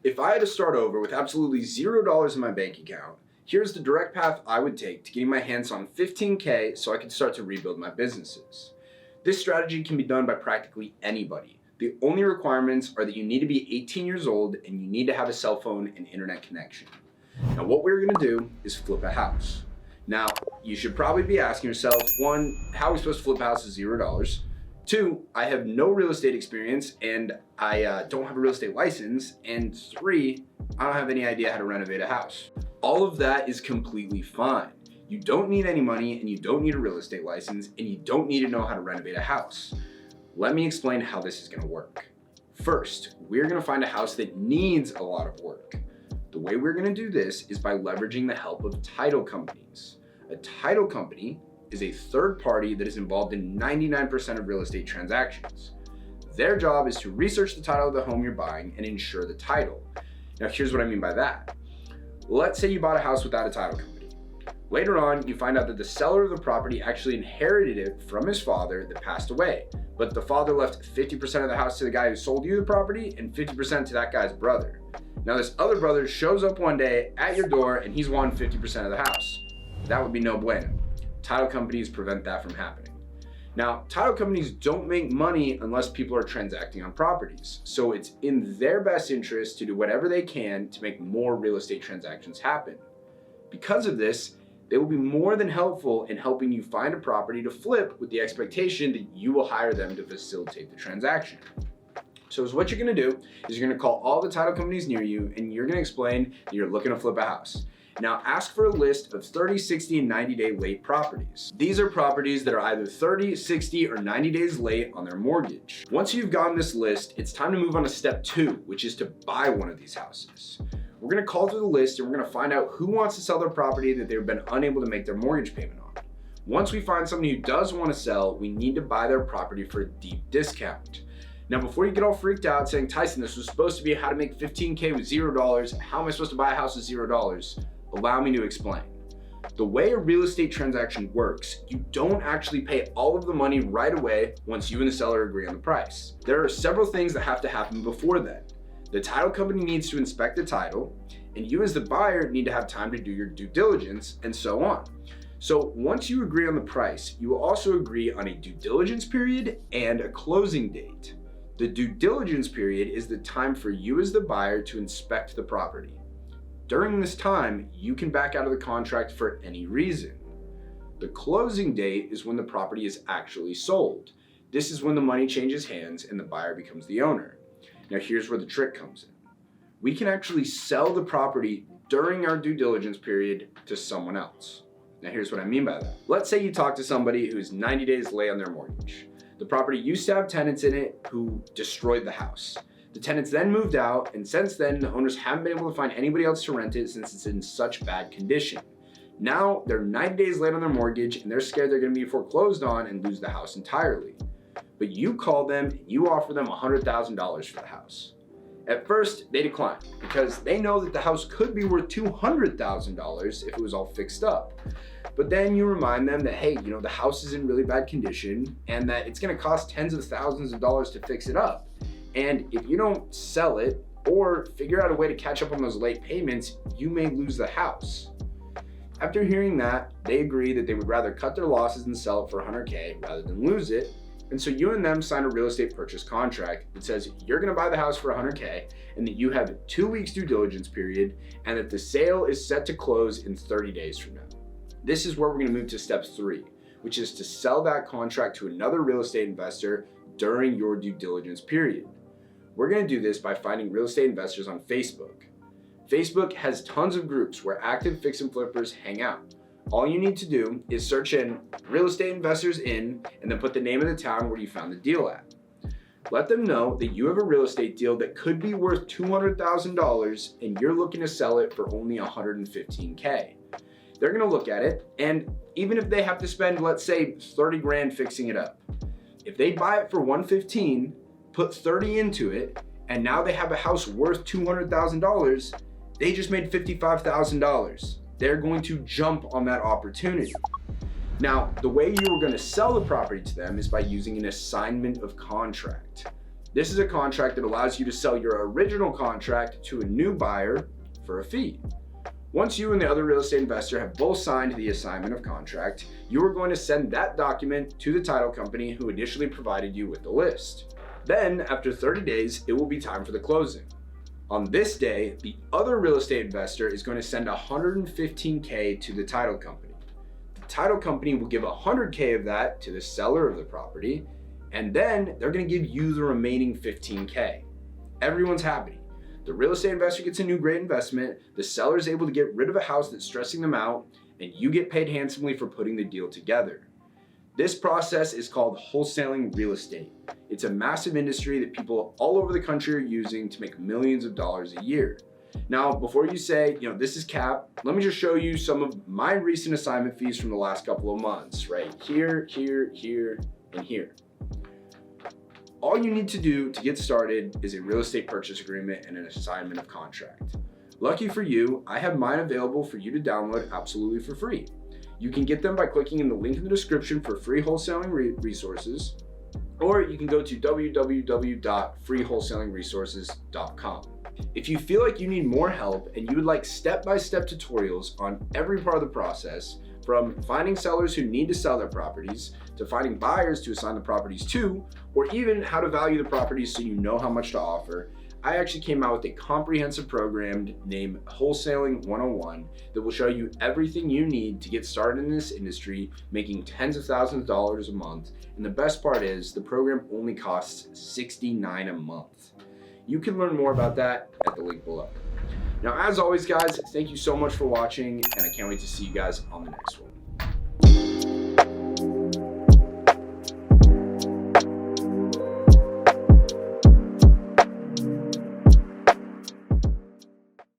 If I had to start over with absolutely $0 in my bank account, here's the direct path I would take to getting my hands on $15K so I could start to rebuild my businesses. This strategy can be done by practically anybody. The only requirements are that you need to be 18 years old and you need to have a cell phone and internet connection. Now what we're gonna do is flip a house. Now, you should probably be asking yourself, one, how are we supposed to flip a house with $0? Two, I have no real estate experience and I don't have a real estate license. And three, I don't have any idea how to renovate a house. All of that is completely fine. You don't need any money and you don't need a real estate license and you don't need to know how to renovate a house. Let me explain how this is gonna work. First, we're gonna find a house that needs a lot of work. The way we're gonna do this is by leveraging the help of title companies. A title company is a third party that is involved in 99% of real estate transactions. Their job is to research the title of the home you're buying and ensure the title. Now here's what I mean by that. Let's say you bought a house without a title company. Later on, you find out that the seller of the property actually inherited it from his father that passed away, but the father left 50% of the house to the guy who sold you the property and 50% to that guy's brother. Now this other brother shows up one day at your door and he's won 50% of the house. That would be no bueno. Title companies prevent that from happening. Now, title companies don't make money unless people are transacting on properties. So it's in their best interest to do whatever they can to make more real estate transactions happen. Because of this, they will be more than helpful in helping you find a property to flip with the expectation that you will hire them to facilitate the transaction. So what you're gonna do is you're gonna call all the title companies near you and you're gonna explain that you're looking to flip a house. Now ask for a list of 30, 60, and 90-day late properties. These are properties that are either 30, 60, or 90 days late on their mortgage. Once you've gotten this list, it's time to move on to step 2, which is to buy one of these houses. We're gonna call through the list and we're gonna find out who wants to sell their property that they've been unable to make their mortgage payment on. Once we find somebody who does want to sell, we need to buy their property for a deep discount. Now, before you get all freaked out saying, Tyson, this was supposed to be how to make $15K with $0, how am I supposed to buy a house with $0? Allow me to explain. The way a real estate transaction works, you don't actually pay all of the money right away once you and the seller agree on the price. There are several things that have to happen before then. The title company needs to inspect the title, and you as the buyer need to have time to do your due diligence, and so on. So once you agree on the price, you will also agree on a due diligence period and a closing date. The due diligence period is the time for you as the buyer to inspect the property. During this time, you can back out of the contract for any reason. The closing date is when the property is actually sold. This is when the money changes hands and the buyer becomes the owner. Now here's where the trick comes in. We can actually sell the property during our due diligence period to someone else. Now here's what I mean by that. Let's say you talk to somebody who's 90 days late on their mortgage. The property used to have tenants in it who destroyed the house. The tenants then moved out, and since then, the owners haven't been able to find anybody else to rent it since it's in such bad condition. Now, they're 90 days late on their mortgage, and they're scared they're gonna be foreclosed on and lose the house entirely. But you call them, and you offer them $100,000 for the house. At first, they decline, because they know that the house could be worth $200,000 if it was all fixed up. But then you remind them that, hey, the house is in really bad condition, and that it's gonna cost tens of thousands of dollars to fix it up. And if you don't sell it or figure out a way to catch up on those late payments, you may lose the house. After hearing that, they agree that they would rather cut their losses and sell it for $100K rather than lose it. And so you and them sign a real estate purchase contract that says you're gonna buy the house for $100K and that you have 2 weeks due diligence period and that the sale is set to close in 30 days from now. This is where we're gonna move to step 3, which is to sell that contract to another real estate investor during your due diligence period. We're gonna do this by finding real estate investors on Facebook. Facebook has tons of groups where active fix and flippers hang out. All you need to do is search in real estate investors in and then put the name of the town where you found the deal at. Let them know that you have a real estate deal that could be worth $200,000 and you're looking to sell it for only $115K. They're gonna look at it, and even if they have to spend, let's say, 30 grand fixing it up, if they buy it for $115, put 30 into it, and now they have a house worth $200,000, they just made $55,000. They're going to jump on that opportunity. Now, the way you are going to sell the property to them is by using an assignment of contract. This is a contract that allows you to sell your original contract to a new buyer for a fee. Once you and the other real estate investor have both signed the assignment of contract, you are going to send that document to the title company who initially provided you with the list. Then, after 30 days, it will be time for the closing. On this day, the other real estate investor is going to send $115K to the title company. The title company will give $100K of that to the seller of the property, and then they're going to give you the remaining $15K. Everyone's happy. The real estate investor gets a new great investment, the seller is able to get rid of a house that's stressing them out, and you get paid handsomely for putting the deal together. This process is called wholesaling real estate. It's a massive industry that people all over the country are using to make millions of dollars a year. Now, before you say, this is cap, let me just show you some of my recent assignment fees from the last couple of months, right? Here, and here. All you need to do to get started is a real estate purchase agreement and an assignment of contract. Lucky for you, I have mine available for you to download absolutely for free. You can get them by clicking in the link in the description for free wholesaling resources, or you can go to www.freewholesalingresources.com. If you feel like you need more help and you would like step-by-step tutorials on every part of the process, from finding sellers who need to sell their properties, to finding buyers to assign the properties to, or even how to value the properties so you know how much to offer, I actually came out with a comprehensive program named Wholesaling 101 that will show you everything you need to get started in this industry, making tens of thousands of dollars a month. And the best part is the program only costs $69 a month. You can learn more about that at the link below. Now, as always, guys, thank you so much for watching, and I can't wait to see you guys on the next one.